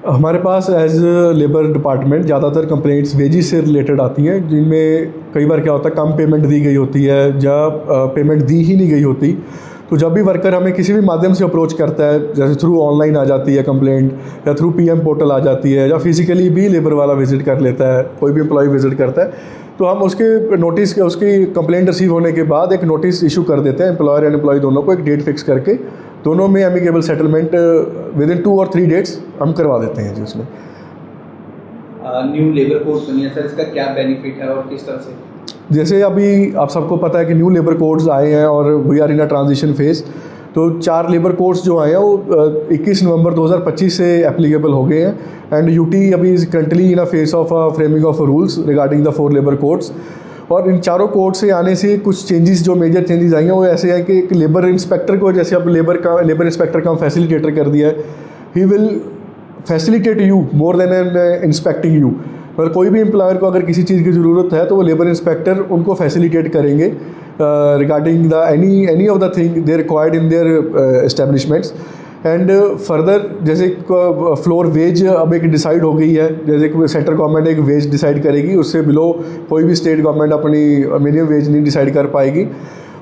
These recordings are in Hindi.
हमारे पास एज लेबर डिपार्टमेंट ज़्यादातर कंप्लेंट्स वेजिस से रिलेटेड आती हैं, जिनमें कई बार क्या होता है कम पेमेंट दी गई होती है या पेमेंट दी ही नहीं गई होती। तो जब भी वर्कर हमें किसी भी माध्यम से अप्रोच करता है, जैसे थ्रू ऑनलाइन आ जाती है कंप्लेंट या थ्रू पीएम पोर्टल आ जाती है या फिजिकली भी लेबर वाला विजिट कर लेता है, कोई भी एम्प्लॉय विजिट करता है, तो हम उसके नोटिस के उसकी कंप्लेंट रिसीव होने के बाद एक नोटिस इशू कर देते हैं एम्प्लॉयर एंड एम्प्लॉय दोनों को, एक डेट फिक्स करके दोनों में एमिकेबल सेटलमेंट विद इन 2 और 3 डेट्स हम करवा देते हैं जी। उसमें न्यू लेबर कोड बनी है सर, इसका क्या बेनिफिट है और किस तरह से? जैसे अभी आप सबको पता है कि न्यू लेबर कोड्स आए हैं और we are in a transition phase. तो 4 लेबर कोड्स जो आए हैं वो 21 नवंबर 2025 से एप्लीकेबल हो गए हैं एंड यूटी अभी is currently in a phase of framing of rules regarding the 4 labour codes. और इन चारों कोड से आने से कुछ चेंजेस, जो मेजर चेंजेस आई हैं वो ऐसे हैं कि लेबर इंस्पेक्टर को, जैसे अब लेबर इंस्पेक्टर का हम फैसिलिटेटर कर दिया है, he will facilitate you more than an inspecting you. पर कोई भी एम्प्लॉयर को अगर किसी चीज़ की ज़रूरत है तो वो लेबर इंस्पेक्टर उनको फैसिलिटेट करेंगे regarding the any of the thing they required in their establishments. And further जैसे फ्लोर वेज अब एक डिसाइड हो गई है, जैसे सेंट्रल गवर्नमेंट एक वेज डिसाइड करेगी, उससे बिलो कोई भी स्टेट गवर्नमेंट अपनी मिनिमम वेज नहीं डिसाइड कर पाएगी।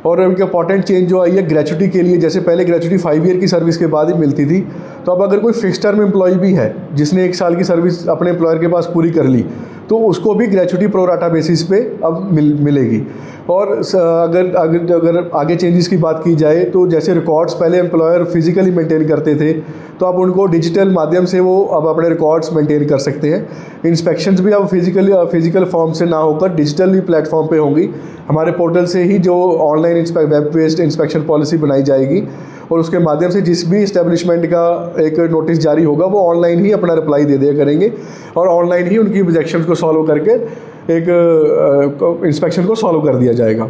और एक इंपॉर्टेंट चेंज जो आई है ग्रेचुटी के लिए, जैसे पहले ग्रेचुटी 5 ईयर की सर्विस के बाद ही मिलती थी, तो अब अगर कोई फिक्स टर्म एम्प्लॉय भी है जिसने 1 साल की सर्विस अपने एम्प्लॉयर के पास पूरी कर ली, तो उसको भी ग्रेचुटी प्रोराटा बेसिस पे अब मिलेगी। और अगर आगे चेंजेस की बात की जाए तो जैसे रिकॉर्ड्स पहले एम्प्लॉयर फिजिकली मेंटेन करते थे, तो अब उनको डिजिटल माध्यम से वो अब अपने रिकॉर्ड्स मेंटेन कर सकते हैं। इंस्पेक्शंस भी अब फिजिकल फॉर्म से ना होकर डिजिटली प्लेटफॉर्म पे होंगी। हमारे पोर्टल से ही जो online web based inspection policy बनाई जाएगी और उसके माध्यम से जिस भी इस्टेब्लिशमेंट का एक नोटिस जारी होगा वो ऑनलाइन ही अपना रिप्लाई दे दिया करेंगे और ऑनलाइन ही उनकी ऑब्जेक्शंस को सॉल्व करके एक इंस्पेक्शन को सॉल्व कर दिया जाएगा।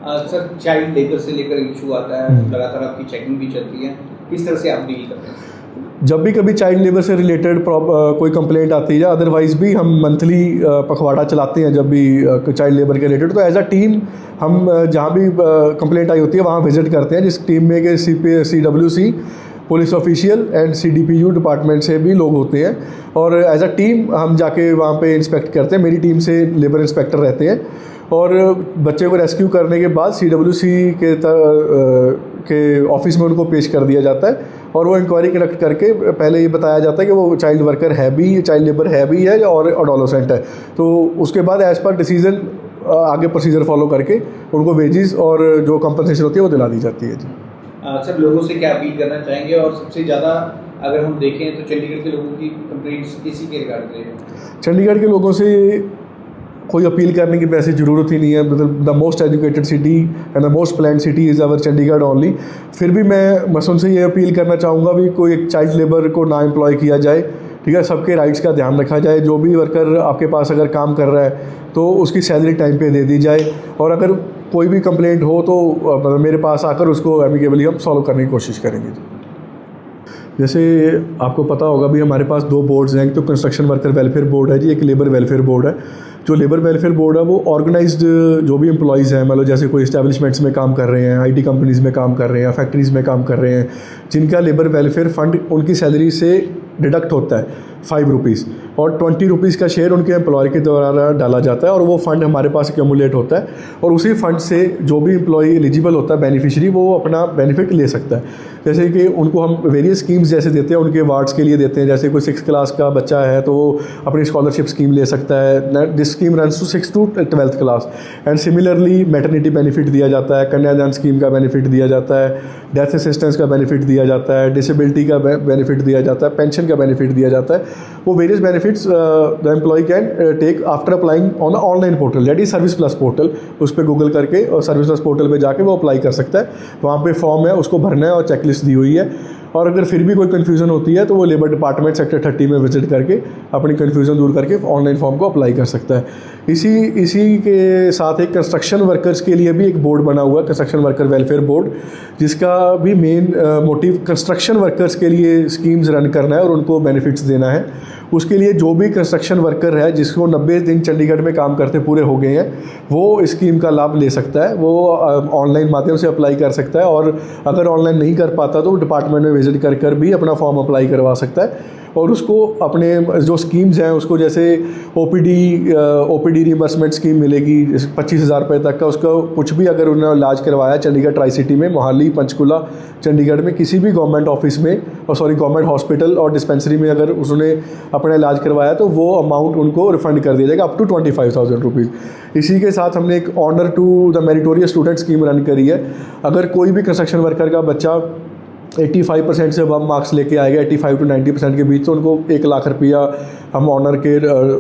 सर चाइल्ड लेबर से लेकर इशू आता है, लगातार आपकी चेकिंग भी चलती है, किस तरह से आप डील करते हैं? जब भी कभी चाइल्ड लेबर से रिलेटेड कोई कंप्लेंट आती है या अदरवाइज़ भी हम मंथली पखवाड़ा चलाते हैं जब भी चाइल्ड लेबर के रिलेटेड, तो एज अ टीम हम जहाँ भी कंप्लेंट आई होती है वहाँ विजिट करते हैं, जिस टीम में के CWC police official and CDPU department से भी लोग होते हैं और एज अ टीम हम जाके वहाँ पे इंस्पेक्ट करते हैं। मेरी टीम से लेबर इंस्पेक्टर रहते हैं और बच्चे को रेस्क्यू करने के बाद CWC के ऑफिस में उनको पेश कर दिया जाता है और वो इंक्वायरी कंडक्ट करके पहले ये बताया जाता है कि वो चाइल्ड वर्कर है भी, चाइल्ड लेबर है भी है और अडोलेसेंट है। तो उसके बाद एज़ पर डिसीजन आगे प्रोसीजर फॉलो करके उनको वेजेस और जो कंपनसेशन होती है वो दिला दी जाती है जी। सर लोगों से क्या अपील करना चाहेंगे और सबसे ज़्यादा अगर हम देखें तो चंडीगढ़ के लोगों की कंप्लेंट्स किसी के रिगार्डिंग है? चंडीगढ़ के लोगों से कोई अपील करने की वैसे ज़रूरत ही नहीं है। मतलब the most educated city and the most planned city is our Chandigarh only. फिर भी मैं बस उनसे ये अपील करना चाहूँगा भी कोई एक चाइल्ड लेबर को ना एम्प्लॉय किया जाए, ठीक है। सबके राइट्स का ध्यान रखा जाए। जो भी वर्कर आपके पास अगर काम कर रहा है तो उसकी सैलरी टाइम पे दे दी जाए और अगर कोई भी कंप्लेंट हो तो मेरे पास आकर उसको एमिकेबली हम सॉल्व करने की कोशिश करेंगे। जैसे आपको पता होगा भी हमारे पास 2 बोर्ड्स हैं, तो कंस्ट्रक्शन वर्कर वेलफेयर बोर्ड है जी, एक लेबर वेलफेयर बोर्ड है। जो लेबर वेलफेयर बोर्ड है वो ऑर्गेनाइज्ड जो भी एम्प्लॉयज़ हैं, मतलब जैसे कोई इस्टेब्लिशमेंट्स में काम कर रहे हैं, IT कंपनीज़ में काम कर रहे हैं, फैक्ट्रीज़ में काम कर रहे हैं, जिनका लेबर वेलफेयर फ़ंड उनकी सैलरी से डिडक्ट होता है 5 रुपीज़ और 20 रुपीज़ का शेयर उनके एम्प्लॉयर के द्वारा डाला जाता है और वो फ़ंड हमारे पास एक्यूमुलेट होता है और उसी फ़ंड से जो भी एम्प्लॉई एलिजिबल होता है बेनिफिशियरी, वो अपना बेनिफिट ले सकता है। जैसे कि उनको हम वेरियस स्कीम्स जैसे देते हैं, उनके वार्ड्स के लिए देते हैं। जैसे कोई 6th क्लास का बच्चा है तो वो अपनी स्कॉलरशिप स्कीम ले सकता है। This scheme runs to 6th to 12th class. And similarly maternity benefit दिया जाता है, कन्यादान स्कीम का बेनिफिट दिया जाता है, डेथ असिस्टेंस का बेनिफिट दिया जाता है, डिसेबिलिटी का बेनिफिट दिया जाता है, पेंशन का बेनिफिट दिया जाता है। वो various benefits the employ can take after applying on the online portal, that is service plus portal. उस पर गूगल करके और सर्विस प्लस पोर्टल पे जाके वो अप्लाई कर सकता है। वहाँ पे फॉर्म है, उसको भरना है और चेकलिस्ट दी हुई है। और अगर फिर भी कोई कन्फ्यूज़न होती है तो वो लेबर डिपार्टमेंट सेक्टर 30 में विजिट करके अपनी कन्फ्यूज़न दूर करके ऑनलाइन फॉर्म को अप्लाई कर सकता है। इसी के साथ एक कंस्ट्रक्शन वर्कर्स के लिए भी एक बोर्ड बना हुआ है, कंस्ट्रक्शन वर्कर वेलफेयर बोर्ड, जिसका भी मेन मोटिव कंस्ट्रक्शन वर्कर्स के लिए स्कीम्स रन करना है और उनको बेनिफिट्स देना है। उसके लिए जो भी कंस्ट्रक्शन वर्कर है जिसको 90 दिन चंडीगढ़ में काम करते पूरे हो गए हैं, वो इस स्कीम का लाभ ले सकता है। वो ऑनलाइन माध्यम से अप्लाई कर सकता है और अगर ऑनलाइन नहीं कर पाता तो डिपार्टमेंट में विजिट कर भी अपना फॉर्म अप्लाई करवा सकता है और उसको अपने जो स्कीम्स हैं उसको जैसे ओपीडी रिइंबर्समेंट स्कीम मिलेगी 25,000 रुपये तक का। उसका कुछ भी अगर उन्होंने इलाज करवाया चंडीगढ़ ट्राई सिटी में, मोहाली, पंचकुला, चंडीगढ़ में किसी भी गवर्नमेंट ऑफिस में गवर्नमेंट हॉस्पिटल और डिस्पेंसरी में अगर उसने अपना इलाज करवाया तो वो अमाउंट उनको रिफंड कर दिया जाएगा अप टू 25,000 रुपीज़। इसी के साथ हमने एक honour to the meritorious student scheme run करी है। अगर कोई भी कंस्ट्रक्शन वर्कर का बच्चा 85% से अब मार्क्स लेके आएगा 85 to 90% के बीच, तो उनको 1 लाख रुपया हम ऑनर के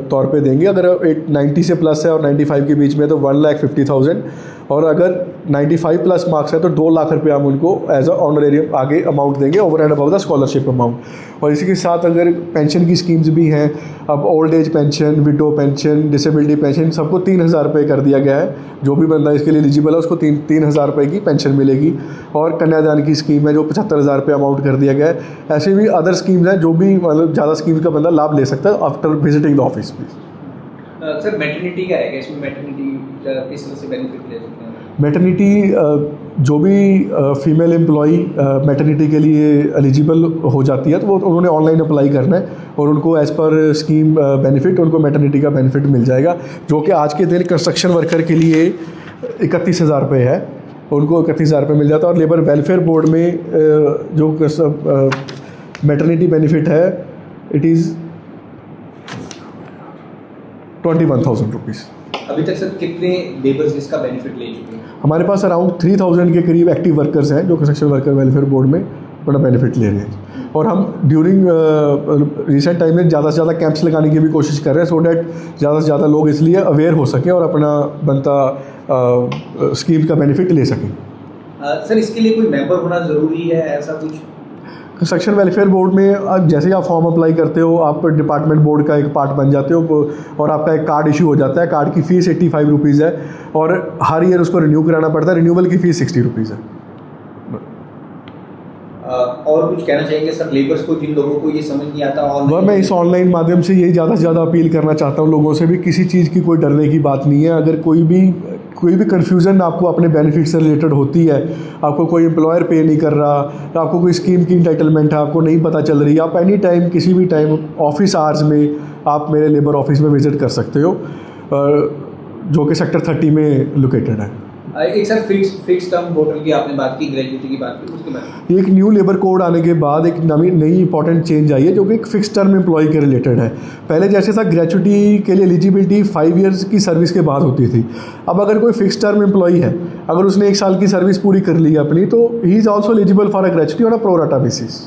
तौर पे देंगे। अगर 90 से प्लस है और 95 के बीच में तो 1,50,000, और अगर 95 प्लस मार्क्स है तो 2 लाख रुपया हम उनको एज अ ऑनरेरियम आगे अमाउंट देंगे over and above the scholarship amount. और इसी के साथ अगर पेंशन की स्कीम्स भी हैं, अब old age pension, window pension, disability pension, सबको 3,000 रुपये कर दिया गया है। जो भी बंदा इसके लिए एलिजिबल है उसको 3,000 रुपये की पेंशन मिलेगी। और कन्यादान की स्कीम है जो 75,000 रुपये अमाउंट कर दिया गया है। ऐसे भी अदर स्कीम्स हैं जो भी मतलब ज़्यादा स्कीम्स का बंदा लाभ ले सकता है after visiting the office please. Sir maternity का है, इसमें मैटरनिटी किस तरह से बेनिफिट ले सकते हैं? मैटरनिटी जो भी फीमेल एम्प्लॉई मैटरनिटी के लिए एलिजिबल हो जाती है तो वो उन्होंने ऑनलाइन अप्लाई करना है और उनको एज़ पर स्कीम बेनिफिट उनको मैटरनिटी का बेनिफिट मिल जाएगा, जो कि आज के दिन कंस्ट्रक्शन वर्कर के लिए 31,000 रुपये है, उनको 31,000 रुपये मिल जाता है। और लेबर वेलफेयर बोर्ड में जो मैटरनिटी बेनिफिट है इट इज़ 21,000 रुपीज़। अभी तक सर कितने लेबर्स इसका बेनिफिट ले चुके हैं? हमारे पास अराउंड 3,000 के करीब एक्टिव वर्कर्स हैं जो कंस्ट्रक्शन वर्कर वेलफेयर बोर्ड में अपना बेनिफिट ले रहे हैं। और हम ड्यूरिंग रिसेंट टाइम में ज़्यादा से ज़्यादा कैंप्स लगाने की भी कोशिश कर रहे हैं, सो डैट ज़्यादा से ज़्यादा लोग इसलिए अवेयर हो सकें और अपना बनता स्कीम का बेनिफिट ले सकें। सर इसके लिए कोई मेंबर होना ज़रूरी है, ऐसा कुछ? कंस्ट्रक्शन वेलफेयर बोर्ड में जैसे ही आप फॉर्म अप्लाई करते हो आप डिपार्टमेंट बोर्ड का एक पार्ट बन जाते हो और आपका एक कार्ड इशू हो जाता है। कार्ड की फ़ीस 85 रुपीज़ है और हर ईयर उसको रिन्यू कराना पड़ता है। रिन्यूअल की फ़ीस 60 रुपीज़ है। और कुछ कहना चाहेंगे सर लेबर्स को, जिन लोगों को ये समझ नहीं आता? वह मैं इस ऑनलाइन माध्यम से यही ज़्यादा से ज़्यादा अपील करना चाहता हूँ लोगों से भी, किसी चीज़ की कोई डरने की बात नहीं है। अगर कोई भी कन्फ्यूज़न आपको अपने बेनिफिट से रिलेटेड होती है, आपको कोई एम्प्लॉयर पे नहीं कर रहा, आपको कोई स्कीम की इंटाइटलमेंट है आपको नहीं पता चल रही, आप एनी टाइम किसी भी टाइम ऑफिस आवर्स में आप मेरे लेबर ऑफिस में विज़िट कर सकते हो, जो कि सेक्टर 30 में लोकेटेड है। एक सर फिक्स टर्म वोटर की आपने बात की, ग्रेजुएटी की बात की, उसके बाद एक न्यू लेबर कोड आने के बाद एक नई इंपॉर्टेंट चेंज आई है जो कि एक फिक्स टर्म एम्प्लॉय के रिलेटेड है। पहले जैसे था ग्रेजुएटी के लिए एलिजिबिलिटी 5 ईयर्स की सर्विस के बाद होती थी। अब अगर कोई फिक्स टर्म एम्प्लॉय है, अगर उसने 1 साल की सर्विस पूरी कर ली है अपनी, तो he is also eligible for a gratuity on a pro rata basis.